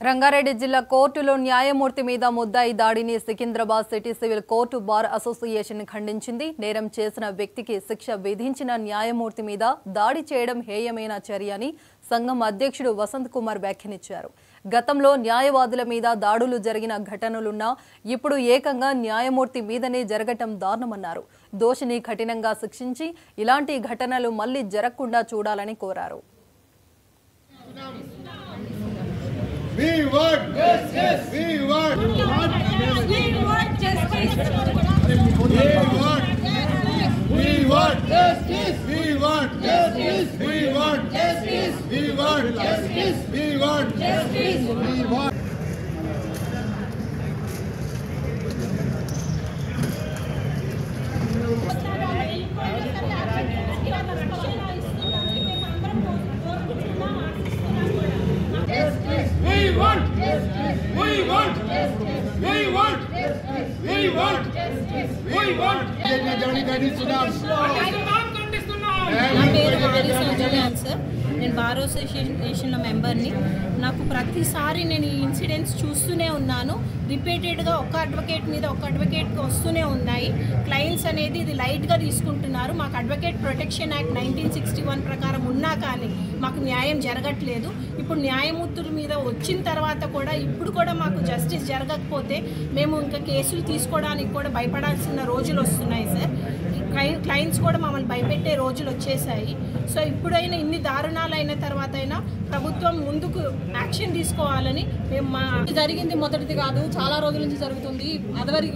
రంగారెడ్డి జిల్లా కోర్టులో న్యాయమూర్తి మీద ముద్దాయి దాడిని Secunderabad city civil court bar association ఖండించింది. నేరం చేసిన వ్యక్తికి శిక్ష విధించిన న్యాయమూర్తి మీద దాడి చేయడం హేయమైన చర్య అని సంఘం అధ్యక్షుడు వసంత్ కుమార్ వ్యాఖ్యానించారు. గతంలో న్యాయవాదుల మీద దాడులు జరిగిన ఘటనలున్నా ఇప్పుడు ఏకంగా న్యాయమూర్తి మీదనే జరగటం దారుణమన్నారు. దోషిని కఠినంగా శిక్షించి ఇలాంటి ఘటనలు మళ్లీ జరగకుండా చూడాలని కోరారు. We want justice. We want justice. We want justice. We want justice. We want justice. We want justice. We want justice. We want justice. We want. We want justice. We want justice. We want justice. We want justice. We want. నేను bar అసోసియేషన్లో మెంబర్ని. నాకు ప్రతిసారి నేను ఈ incidents చూస్తూనే ఉన్నాను. రిపీటెడ్గా ఒక అడ్వకేట్కి వస్తూనే ఉన్నాయి. క్లయింట్స్ అనేది ఇది లైట్గా తీసుకుంటున్నారు. మాకు అడ్వకేట్ ప్రొటెక్షన్ యాక్ట్ 1961 ప్రకారం ఉన్నా కానీ మాకు న్యాయం జరగట్లేదు. ఇప్పుడు న్యాయమూర్తుల మీద వచ్చిన తర్వాత కూడా ఇప్పుడు కూడా మాకు జస్టిస్ జరగకపోతే మేము ఇంకా కేసులు తీసుకోవడానికి కూడా భయపడాల్సిన రోజులు వస్తున్నాయి సార్. క్లయింట్స్ కూడా మమ్మల్ని భయపెట్టే రోజులు వచ్చేసాయి. సో ఇప్పుడైనా ఇన్ని దారుణాలు అయిన తర్వాత అయినా ప్రభుత్వం ముందుకు యాక్షన్ తీసుకోవాలని మేము జరిగింది మొదటిది కాదు, చాలా రోజుల నుంచి జరుగుతుంది.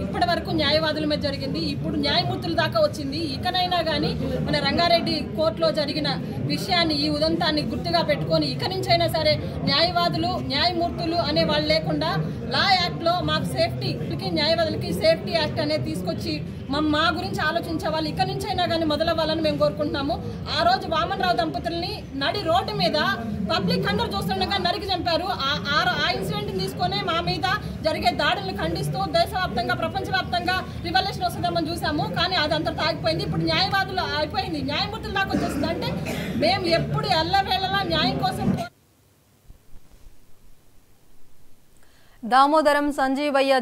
ఇప్పటి వరకు న్యాయవాదుల మీద జరిగింది, ఇప్పుడు న్యాయమూర్తుల దాకా వచ్చింది. ఇకనైనా కానీ మన రంగారెడ్డి కోర్టులో జరిగిన విషయాన్ని, ఈ ఉదంతాన్ని గుర్తుగా పెట్టుకొని ఇక నుంచైనా సరే న్యాయవాదులు న్యాయమూర్తులు అనే వాళ్ళు లేకుండా లా యాక్ట్లో మాకు సేఫ్టీకి, న్యాయవాదులకి సేఫ్టీ యాక్ట్ అనేది తీసుకొచ్చి మా గురించి ఆలోచించే వాళ్ళు ఇక నుంచైనా కానీ మొదలవ్వాలని మేము కోరుకుంటున్నాము. ఆ రోజు వామన్ రావు దంపతుల్ని నడి రోడ్డు మీద పబ్లిక్ అందరూ చూస్తుండగా నరికి చంపారు. ఆ ఇన్సిడెంట్ని తీసుకొని మా మీద జరిగే దాడులను ఖండిస్తూ దేశవ్యాప్తంగా ప్రపంచవ్యాప్తంగా రివల్యూషన్ వస్తుందని చూసాము. కానీ అదంతా తాగిపోయింది. ఇప్పుడు న్యాయవాదులు అయిపోయింది, న్యాయమూర్తుల దాకా వచ్చేస్తుంది. అంటే మేము ఎప్పుడు ఎల్లవేళలా న్యాయం కోసం. దామోదరం సంజీవయ్య